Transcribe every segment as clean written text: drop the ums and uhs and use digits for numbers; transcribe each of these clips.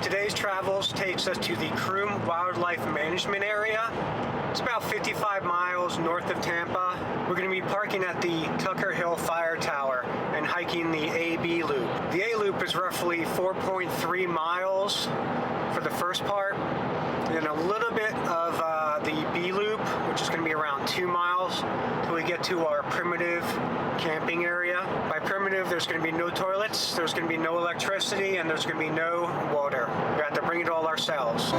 Today's travels takes us to the Croom Wildlife Management Area. It's about 55 miles north of Tampa. We're going to be parking at the Tucker Hill Fire Tower and hiking the A-B Loop. The A Loop is roughly 4.3 miles for the first part, and then a little bit of the B Loop, which is going to be around 2 miles till we get to our primitive camping area. By primitive, there's going to be no toilets, there's going to be no electricity, and there's going to be no water. We have to bring it all ourselves.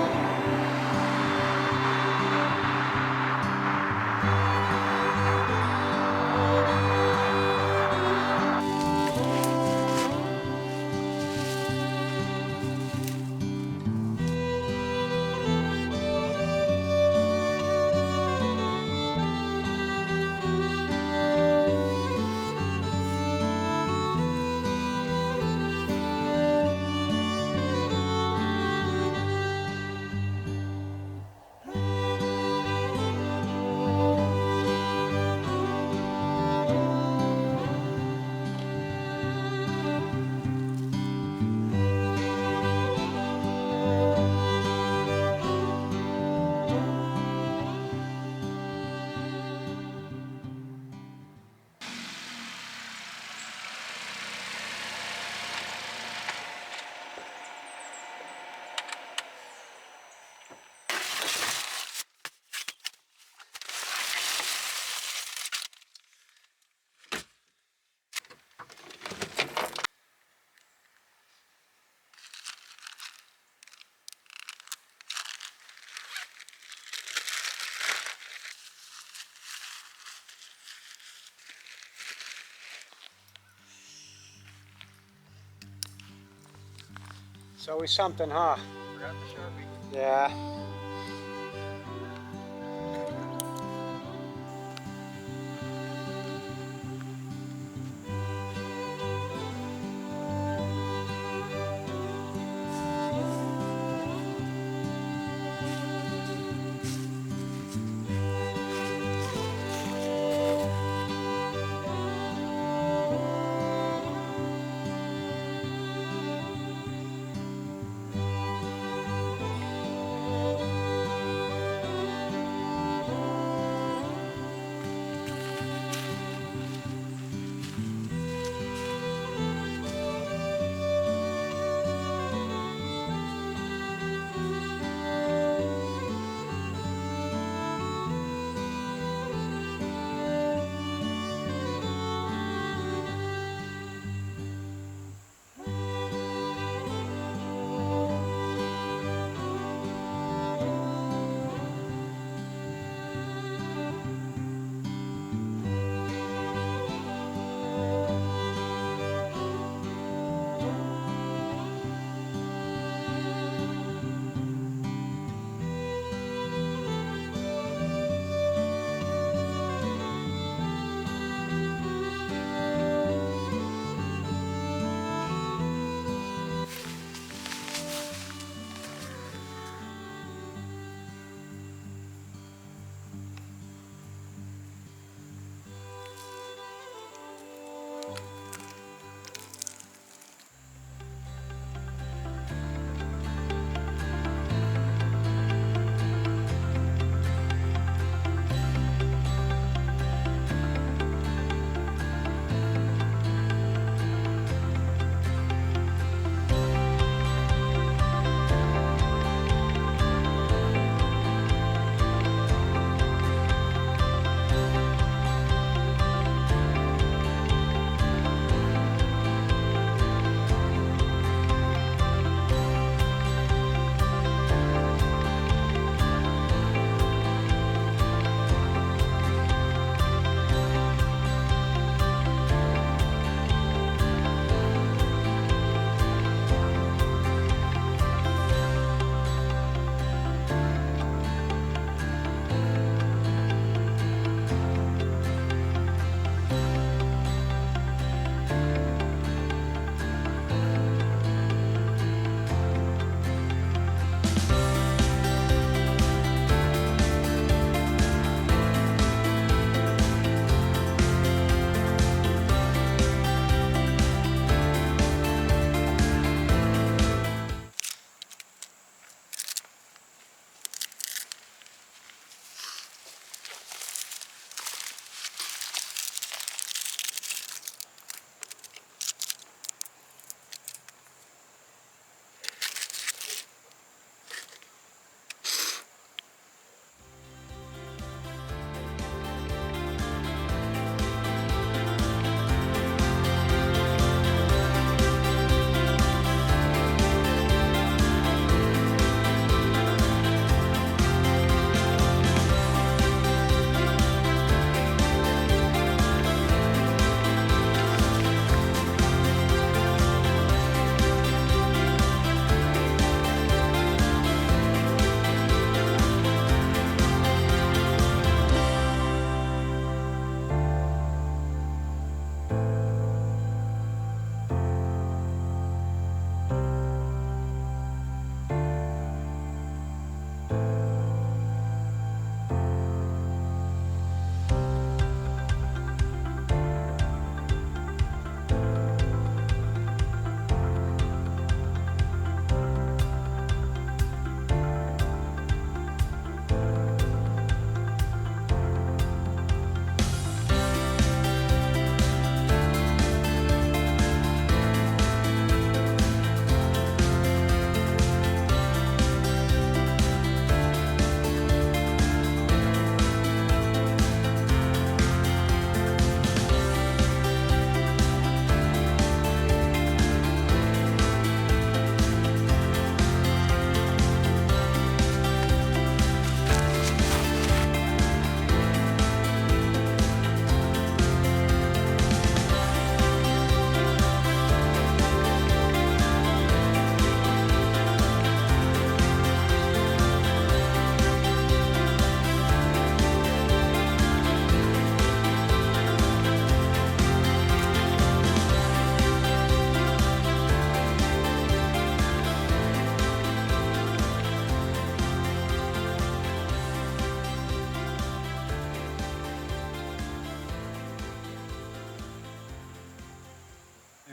It's always something, huh? Forgot the Sharpie. Yeah.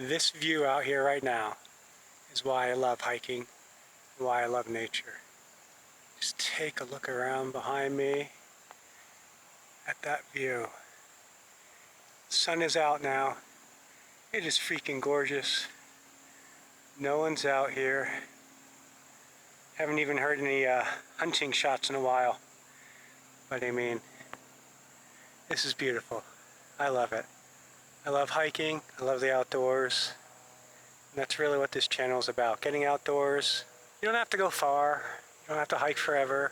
This view out here right now is why I love hiking, and why I love nature. Just take a look around behind me at that view. The sun is out now. It is freaking gorgeous. No one's out here. Haven't even heard any hunting shots in a while. But I mean, this is beautiful. I love it. I love hiking. I love the outdoors. And that's really what this channel is about. Getting outdoors. You don't have to go far. You don't have to hike forever.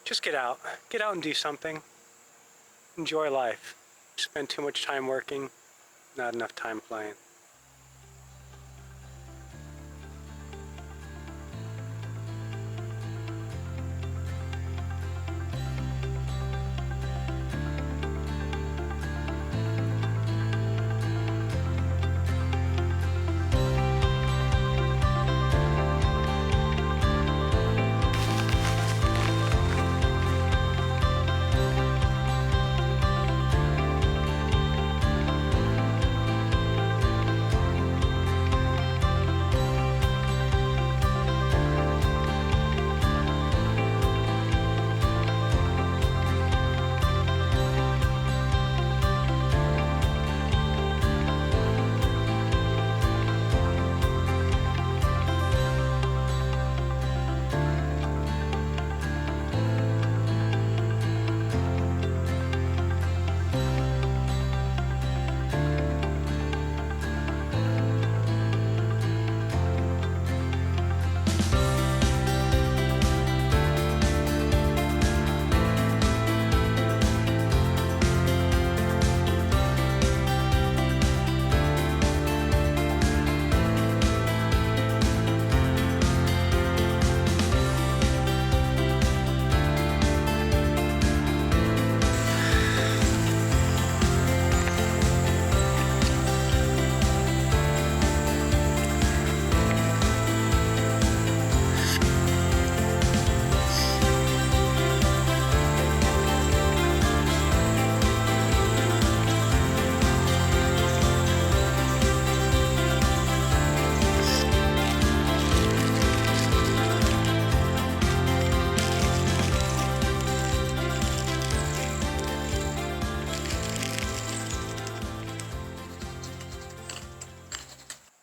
Just get out. Get out and do something. Enjoy life. Spend too much time working, not enough time playing.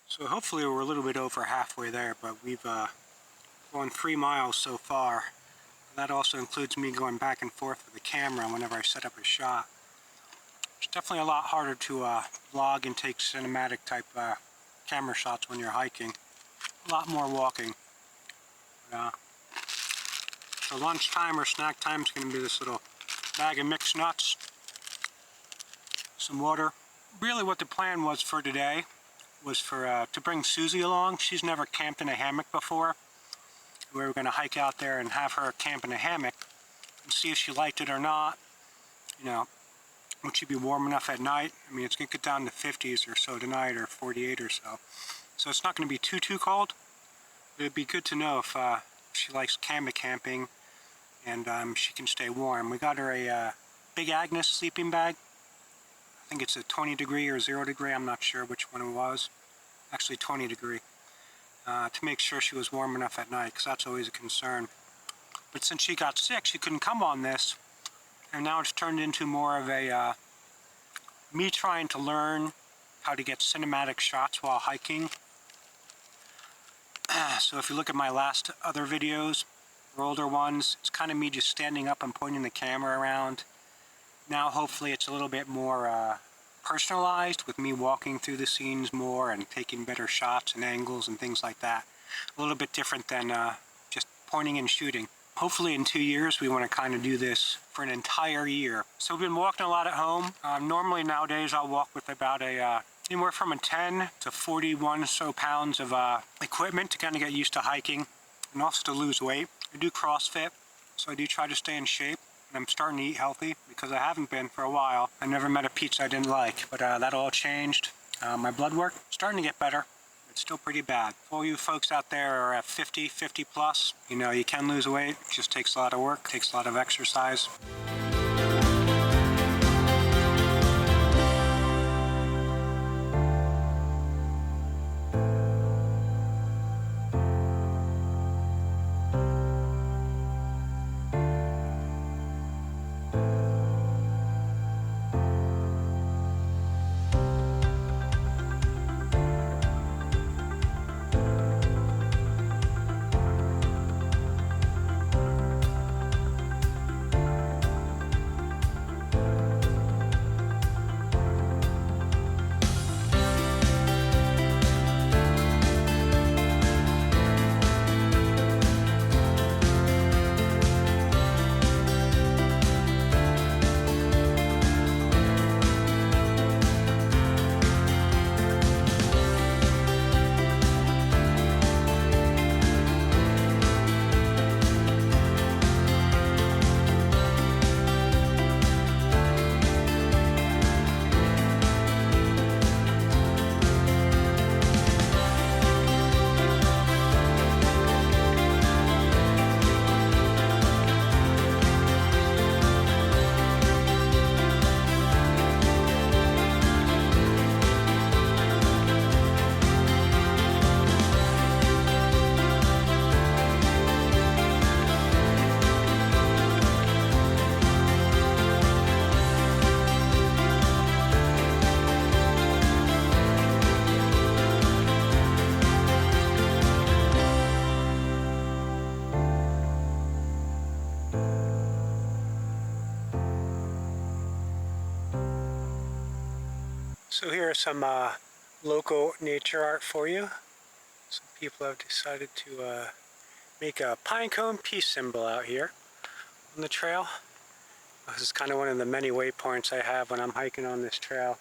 So hopefully we're a little bit over halfway there, but we've gone 3 miles so far. That also includes me going back and forth with the camera whenever I set up a shot. It's definitely a lot harder to vlog and take cinematic type camera shots when you're hiking. A lot more walking. So lunchtime or snack time is going to be this little bag of mixed nuts, some water. Really what the plan was for today was for to bring Susie along. She's never camped in a hammock before. We were going to hike out there and have her camp in a hammock and see if she liked it or not. You know, would she be warm enough at night? I mean, it's going to get down to 50s or so tonight, or 48 or so. So it's not going to be too cold. But it'd be good to know if she likes camping and she can stay warm. We got her a Big Agnes sleeping bag. I think it's a 20 degree or 0 degree, I'm not sure which one it was. Actually 20 degree. To make sure she was warm enough at night, because that's always a concern. But since she got sick, she couldn't come on this. And now it's turned into more of a me trying to learn how to get cinematic shots while hiking. So if you look at my last other videos, or older ones, it's kind of me just standing up and pointing the camera around. Now hopefully it's a little bit more personalized, with me walking through the scenes more and taking better shots and angles and things like that. A little bit different than just pointing and shooting. Hopefully in 2 years we want to kind of do this for an entire year. So we've been walking a lot at home. Normally nowadays I'll walk with about anywhere from a 10 to 41 or so pounds of equipment to kind of get used to hiking and also to lose weight. I do CrossFit, so I do try to stay in shape. I'm starting to eat healthy because I haven't been for a while. I never met a pizza I didn't like, but that all changed. My blood work starting to get better. It's still pretty bad. For all you folks out there are at 50 plus, you know, you can lose weight. It just takes a lot of work, takes a lot of exercise. So here are some local nature art for you. Some people have decided to make a pine cone peace symbol out here on the trail. This is kind of one of the many waypoints I have when I'm hiking on this trail.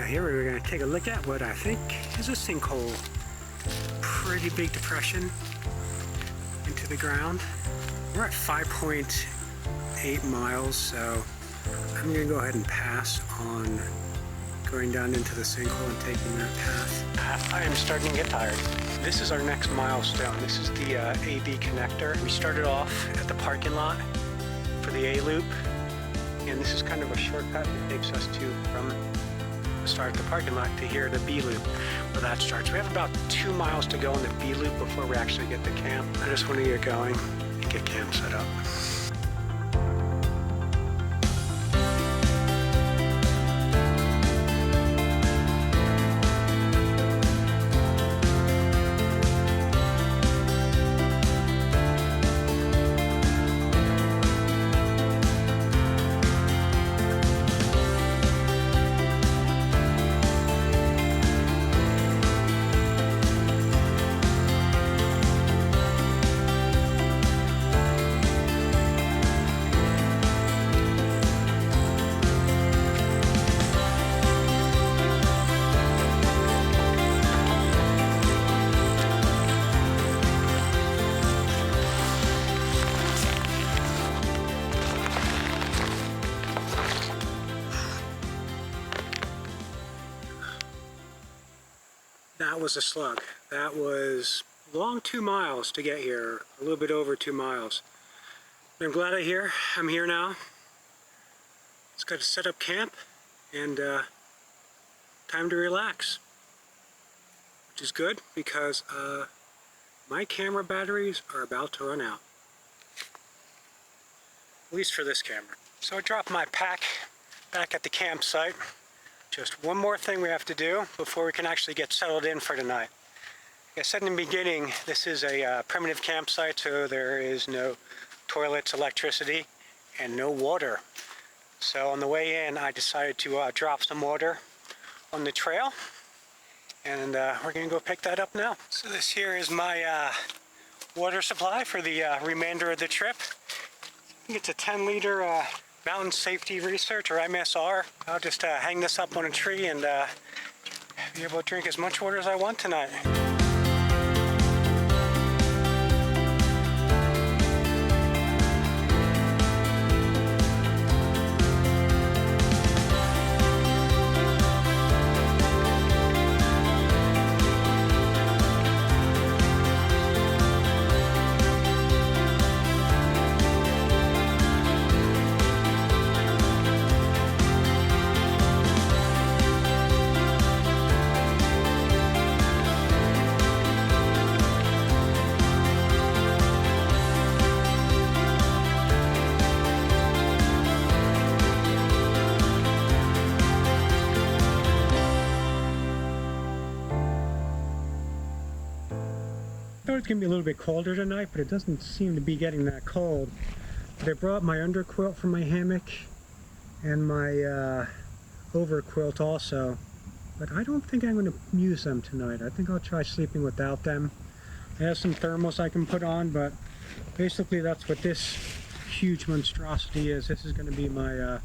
Here we're going to take a look at what I think is a sinkhole. Pretty big depression into the ground. We're at 5.8 miles, so I'm going to go ahead and pass on going down into the sinkhole and taking that path. I am starting to get tired. This is our next milestone. This is the AB connector. We started off at the parking lot for the A loop, and this is kind of a shortcut that takes us from start the parking lot to here, the B loop, where that starts. We have about 2 miles to go in the B loop before we actually get to camp. I just want to get going and get camp set up. That was a slug. That was a long 2 miles to get here, a little bit over 2 miles. But I'm glad I'm here now. It's got to set up camp and time to relax, which is good because my camera batteries are about to run out. At least for this camera. So I dropped my pack back at the campsite. Just one more thing we have to do before we can actually get settled in for tonight. Like I said in the beginning, this is a primitive campsite, so there is no toilets, electricity, and no water. So on the way in, I decided to drop some water on the trail, and we're going to go pick that up now. So this here is my water supply for the remainder of the trip. I think it's a 10-liter Mountain Safety Research, or MSR. I'll just hang this up on a tree and be able to drink as much water as I want tonight. I thought it was going to be a little bit colder tonight, but it doesn't seem to be getting that cold. But I brought my underquilt for my hammock and my overquilt also, but I don't think I'm going to use them tonight. I think I'll try sleeping without them. I have some thermals I can put on, but basically that's what this huge monstrosity is. This is going to be my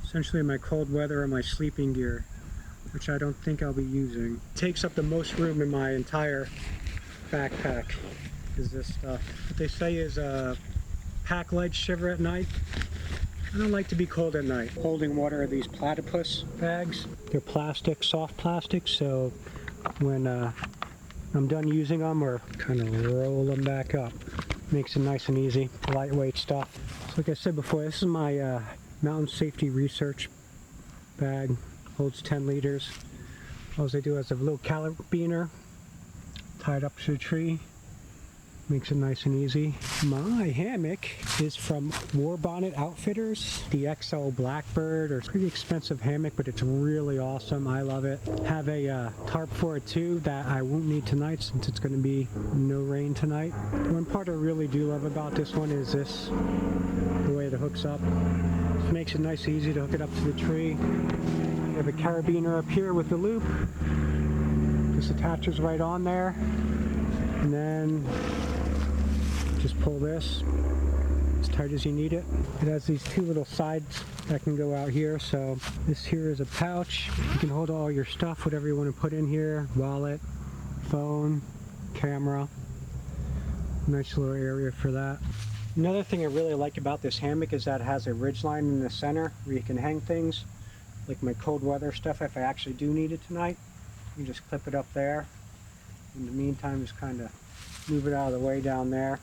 essentially my cold weather and my sleeping gear, which I don't think I'll be using. It takes up the most room in my entire backpack is this stuff. What they say is pack light, shiver at night. I don't like to be cold at night. Holding water are these platypus bags. They're plastic, soft plastic, so when I'm done using them, or kind of roll them back up. Makes it nice and easy, lightweight stuff. So like I said before, this is my Mountain Safety Research bag. Holds 10 liters. All I do is a little carabiner tied up to a tree, Makes it nice and easy. My hammock is from Warbonnet Outfitters. The XL Blackbird, or pretty expensive hammock, but it's really awesome. I love it. Have a tarp for it too that I won't need tonight since it's going to be no rain tonight. One part I really do love about this one is the way it hooks up. It makes it nice and easy to hook it up to the tree. You have a carabiner up here with the loop. This attaches right on there. And then just pull this as tight as you need it. It has these two little sides that can go out here. So this here is a pouch. You can hold all your stuff, whatever you want to put in here. Wallet, phone, camera. Nice little area for that. Another thing I really like about this hammock is that it has a ridge line in the center where you can hang things, like my cold weather stuff if I actually do need it tonight. You can just clip it up there. In the meantime, just kind of move it out of the way down there.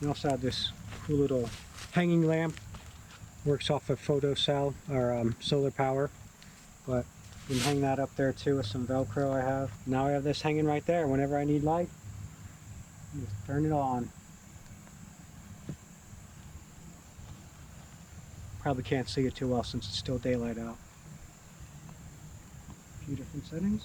We also have this cool little hanging lamp. Works off of photocell or solar power. But you can hang that up there too with some Velcro I have. Now I have this hanging right there. Whenever I need light, just turn it on. Probably can't see it too well since it's still daylight out. A few different settings.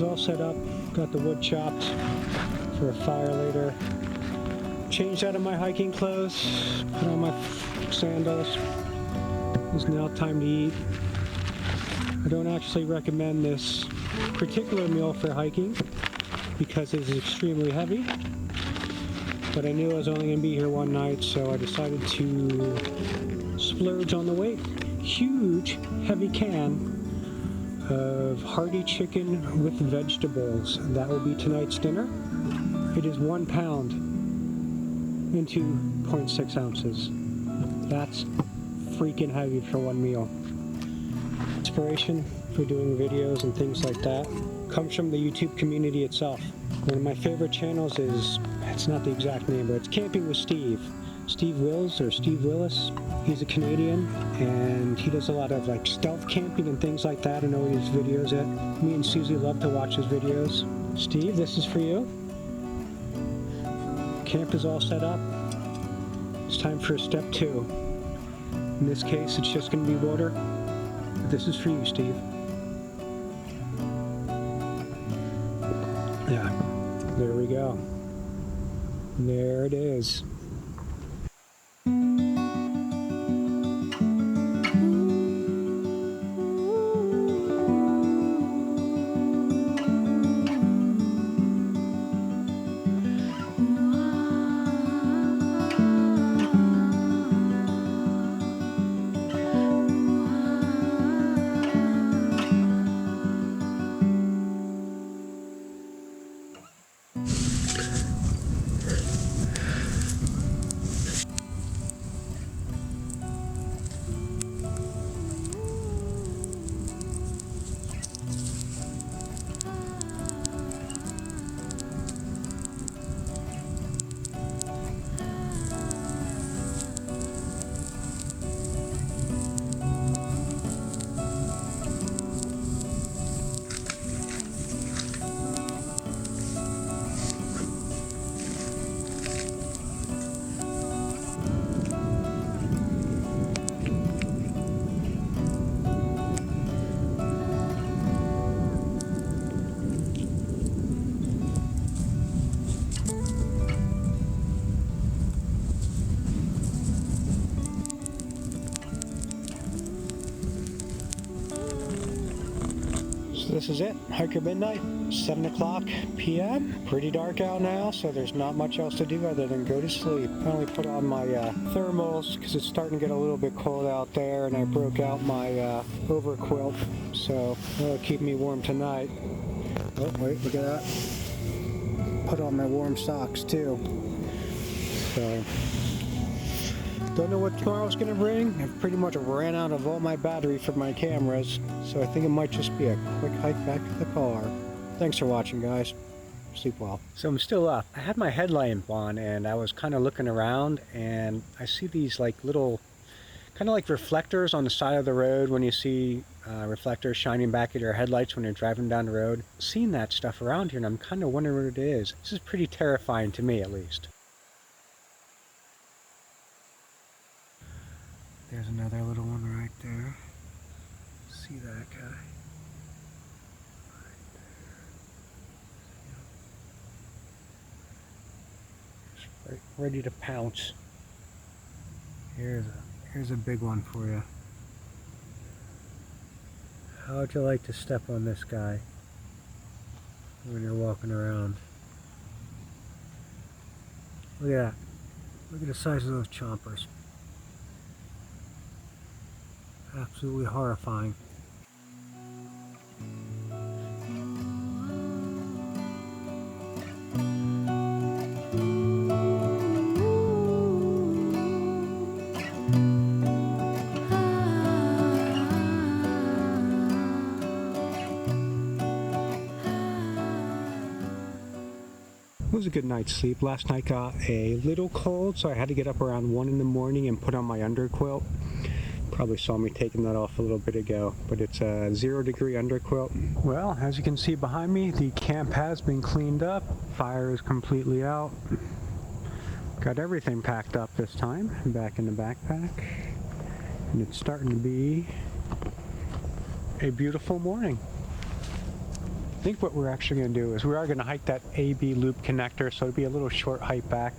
All set up, got the wood chopped for a fire later. Changed out of my hiking clothes, put on my sandals. It's now time to eat. I don't actually recommend this particular meal for hiking because it is extremely heavy, but I knew I was only going to be here one night, so I decided to splurge on the weight. Huge, heavy can of hearty chicken with vegetables. That will be tonight's dinner. It is 1 pound and 2.6 ounces. That's freaking heavy for one meal. Inspiration for doing videos and things like that comes from the YouTube community itself. One of my favorite channels is, it's not the exact name, but it's Camping with Steve. Steve Wills or Steve Willis. He's a Canadian and he does a lot of like stealth camping and things like that. I know his videos at. Me and Susie love to watch his videos. Steve, this is for you. Camp is all set up. It's time for step 2. In this case, it's just going to be water. But this is for you, Steve. Yeah, there we go. There it is. So this is it, Hiker Midnight, 7 o'clock p.m. Pretty dark out now, so there's not much else to do other than go to sleep. I only put on my thermals because it's starting to get a little bit cold out there, and I broke out my overquilt, so that'll keep me warm tonight. Oh, wait, look at that. Put on my warm socks too. So, don't know what tomorrow's gonna bring. I've pretty much ran out of all my battery for my cameras, so I think it might just be a quick hike back to the car. Thanks for watching, guys. Sleep well. So I'm still up. I had my headlamp on and I was kind of looking around, and I see these like little, kind of like reflectors on the side of the road when you see reflectors shining back at your headlights when you're driving down the road. Seeing that stuff around here, and I'm kind of wondering what it is. This is pretty terrifying to me, at least. There's another little one right there. See that guy? Right there. Just ready to pounce. Here's a big one for you. How would you like to step on this guy when you're walking around? Look at that. Look at the size of those chompers. Absolutely horrifying. It was a good night's sleep. Last night got a little cold, so I had to get up around 1 in the morning and put on my underquilt. Probably saw me taking that off a little bit ago, but it's a 0-degree underquilt. Well, as you can see behind me, the camp has been cleaned up. Fire is completely out. Got everything packed up this time, back in the backpack. And it's starting to be a beautiful morning. I think what we're actually going to do is we are going to hike that AB loop connector, so it'll be a little short hike back.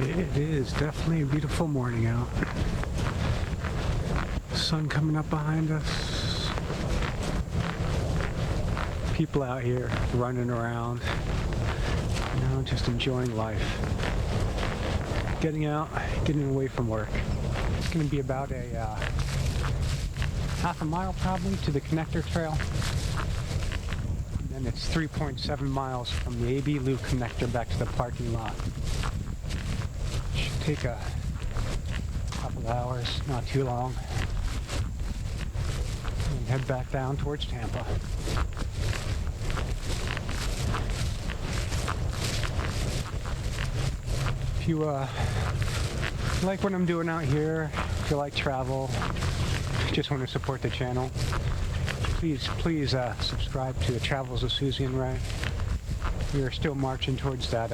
It is definitely a beautiful morning out. Sun coming up behind us. People out here running around, you know, just enjoying life. Getting out, getting away from work. It's going to be about a half a mile probably to the connector trail. And then it's 3.7 miles from the AB loop connector back to the parking lot. Should take a couple hours, not too long. And head back down towards Tampa. If you like what I'm doing out here, if you like travel, just want to support the channel, please subscribe to the Travels of Susie and Ray. We are still marching towards that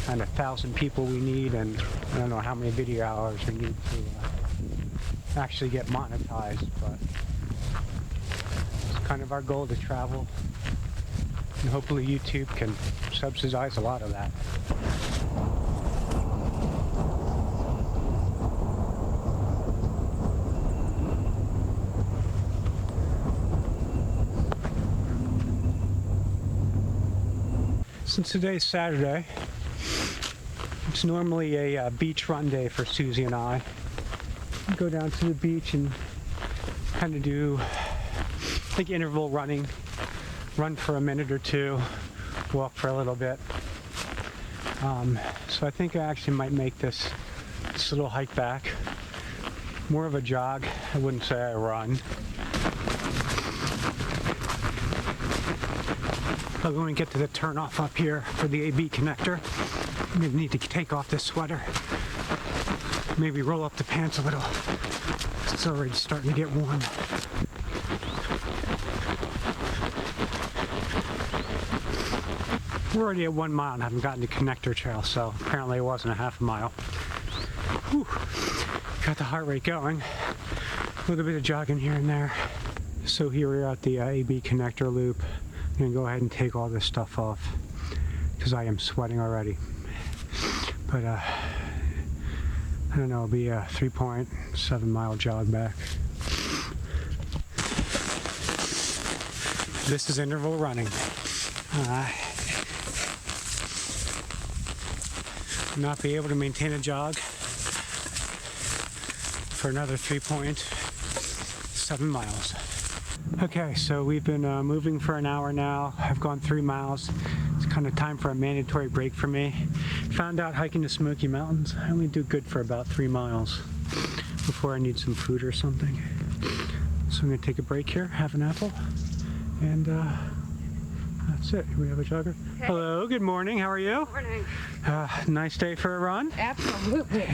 kind of 1,000 people we need, and I don't know how many video hours we need to actually get monetized, but it's kind of our goal to travel, and hopefully YouTube can subsidize a lot of that. Since today's Saturday, it's normally a beach run day for Susie and I. We go down to the beach and kind of do like interval running, run for a minute or two, walk for a little bit. So I think I actually might make this little hike back more of a jog. I wouldn't say I run. But when we get to the turnoff up here for the AB connector, I'm going to need to take off this sweater. Maybe roll up the pants a little. It's already starting to get warm. We're already at 1 mile and haven't gotten to connector trail, so apparently it wasn't a half a mile. Whew. got the heart rate going. A little bit of jogging here and there. So here we're at the AB connector loop. I'm gonna go ahead and take all this stuff off because I am sweating already. But I don't know, it'll be a 3.7 mile jog back. This is interval running. Not be able to maintain a jog for another 3.7 miles. Okay, so we've been moving for an hour now. I've gone 3 miles. It's kind of time for a mandatory break for me. Found out hiking the Smoky Mountains, I only do good for about 3 miles before I need some food or something. So I'm gonna take a break here, have an apple, and that's it. We have a jogger. Okay. Hello, good morning. How are you? Morning. Nice day for a run? Absolutely.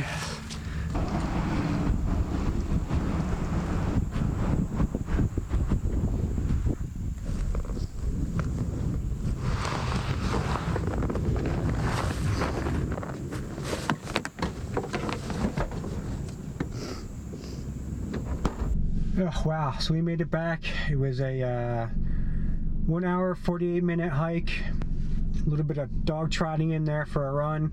Oh, wow, so we made it back. It was a 1 hour, 48-minute hike. A little bit of dog trotting in there for a run.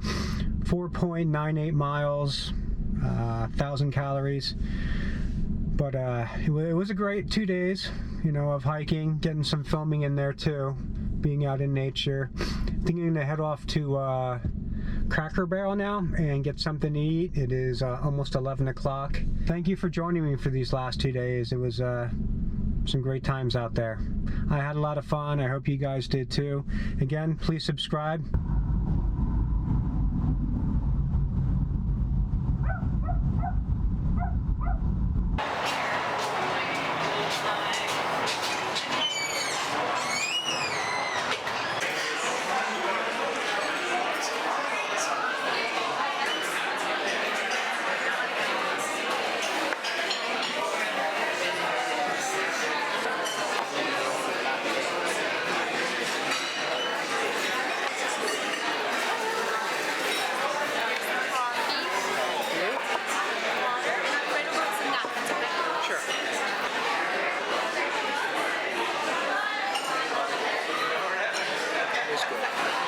4.98 miles, 1,000 calories. But it was a great 2 days, you know, of hiking, getting some filming in there too, being out in nature. Thinking to head off to Cracker Barrel now and get something to eat. It is almost 11 o'clock. Thank you for joining me for these last 2 days. It was some great times out there. I had a lot of fun. I hope you guys did too. Again, please subscribe.